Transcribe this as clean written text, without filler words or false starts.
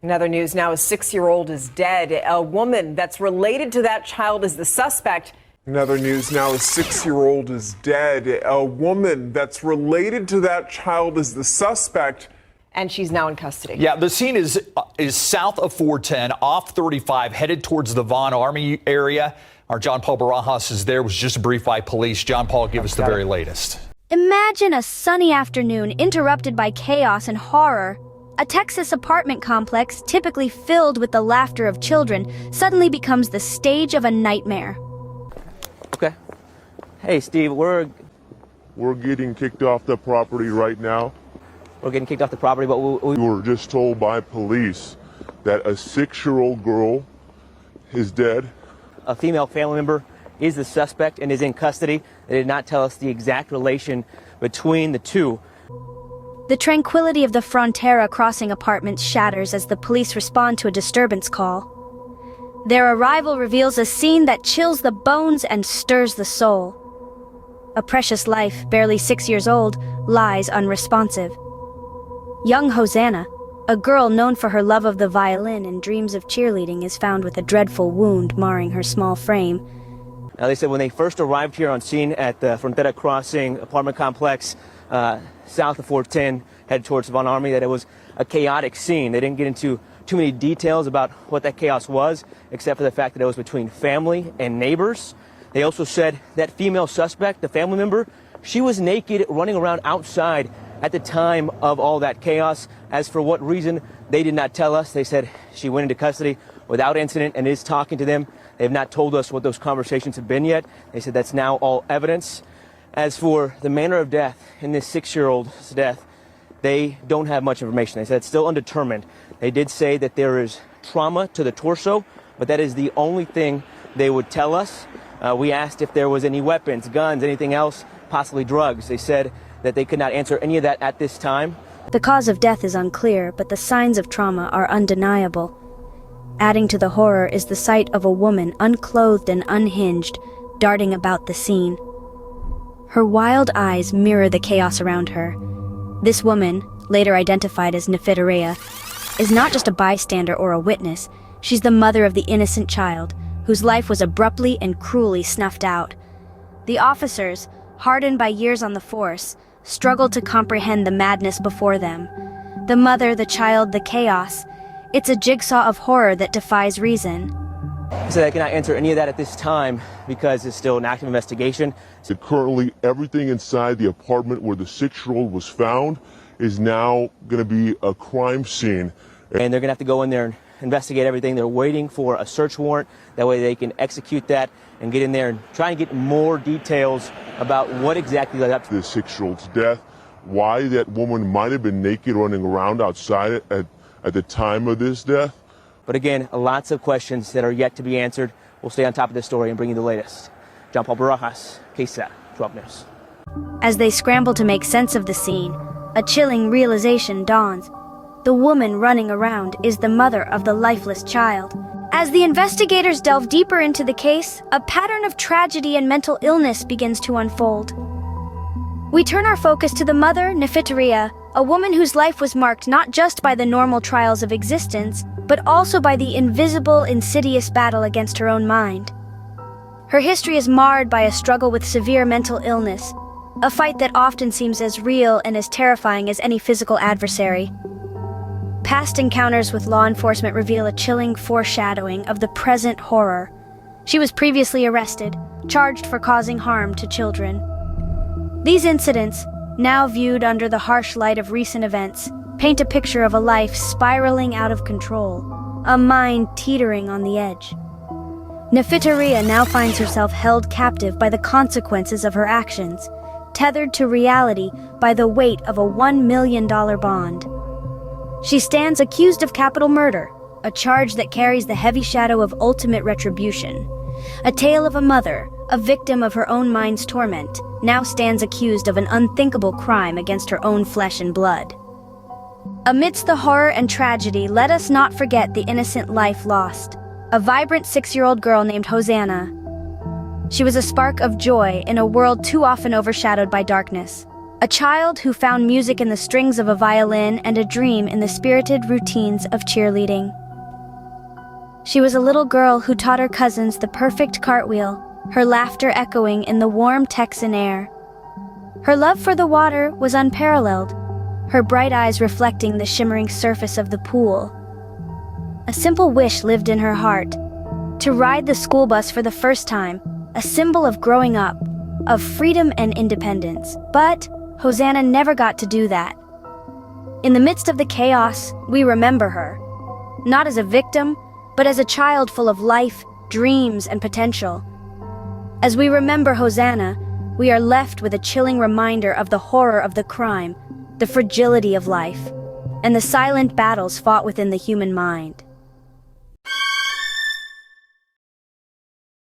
In other news now, a 6-year-old is dead. A woman that's related to that child is the suspect. In other news now, a 6-year-old is dead. A woman that's related to that child is the suspect. And she's now in custody. Yeah, the scene is south of 410, off 35, headed towards the Von Army area. Our John Paul Barajas is there, was just briefed by police. John Paul, give us the very latest. Imagine a sunny afternoon interrupted by chaos and horror. A Texas apartment complex, typically filled with the laughter of children, suddenly becomes the stage of a nightmare. Okay. Hey, Steve, we're getting kicked off the property right now. We're getting kicked off the property, but We were just told by police that a 6-year-old girl is dead. A female family member is the suspect and is in custody. They did not tell us the exact relation between the two. The tranquility of the Frontera Crossing Apartments shatters as the police respond to a disturbance call. Their arrival reveals a scene that chills the bones and stirs the soul. A precious life, barely 6 years old, lies unresponsive. Young Hosanna, a girl known for her love of the violin and dreams of cheerleading, is found with a dreadful wound marring her small frame. Now, they said when they first arrived here on scene at the Frontera Crossing apartment complex, south of 410, headed towards Von Army, that it was a chaotic scene. They didn't get into too many details about what that chaos was, except for the fact that it was between family and neighbors. They also said that female suspect, the family member, she was naked running around outside at the time of all that chaos. As for what reason, they did not tell us. They said she went into custody without incident and is talking to them. They have not told us what those conversations have been yet. They said that's now all evidence. As for the manner of death in this 6-year-old's death, they don't have much information. They said it's still undetermined. They did say that there is trauma to the torso, but that is the only thing they would tell us. We asked if there was any weapons, guns, anything else, possibly drugs. They said that they could not answer any of that at this time. The cause of death is unclear, but the signs of trauma are undeniable. Adding to the horror is the sight of a woman, unclothed and unhinged, darting about the scene. Her wild eyes mirror the chaos around her. This woman, later identified as Nephiterea, is not just a bystander or a witness. She's the mother of the innocent child, whose life was abruptly and cruelly snuffed out. The officers, hardened by years on the force, struggled to comprehend the madness before them. The mother, the child, the chaos. It's a jigsaw of horror that defies reason. So I cannot answer any of that at this time because it's still an active investigation. So currently, everything inside the apartment where the 6-year-old was found is now going to be a crime scene. And they're going to have to go in there and investigate everything. They're waiting for a search warrant. That way they can execute that and get in there and try and get more details about what exactly led up to the 6-year-old's death, why that woman might have been naked running around outside at the time of this death. But again, lots of questions that are yet to be answered. We'll stay on top of this story and bring you the latest. John Paul Barajas, KSAT 12 News. As they scramble to make sense of the scene, a chilling realization dawns. The woman running around is the mother of the lifeless child. As the investigators delve deeper into the case, a pattern of tragedy and mental illness begins to unfold. We turn our focus to the mother, Nephiterea, a woman whose life was marked not just by the normal trials of existence, but also by the invisible, insidious battle against her own mind. Her history is marred by a struggle with severe mental illness, a fight that often seems as real and as terrifying as any physical adversary. Past encounters with law enforcement reveal a chilling foreshadowing of the present horror. She was previously arrested, charged for causing harm to children. These incidents, now viewed under the harsh light of recent events, paint a picture of a life spiraling out of control, a mind teetering on the edge. Nephiterea now finds herself held captive by the consequences of her actions, tethered to reality by the weight of a $1 million bond. She stands accused of capital murder, a charge that carries the heavy shadow of ultimate retribution. A tale of a mother, a victim of her own mind's torment, now stands accused of an unthinkable crime against her own flesh and blood. Amidst the horror and tragedy, let us not forget the innocent life lost. A vibrant 6-year-old girl named Hosanna. She was a spark of joy in a world too often overshadowed by darkness. A child who found music in the strings of a violin and a dream in the spirited routines of cheerleading. She was a little girl who taught her cousins the perfect cartwheel, her laughter echoing in the warm Texan air. Her love for the water was unparalleled, her bright eyes reflecting the shimmering surface of the pool. A simple wish lived in her heart: to ride the school bus for the first time, a symbol of growing up, of freedom and independence. But Hosanna never got to do that. In the midst of the chaos, we remember her, not as a victim, but as a child full of life, dreams, and potential. As we remember Hosanna, we are left with a chilling reminder of the horror of the crime, the fragility of life, and the silent battles fought within the human mind.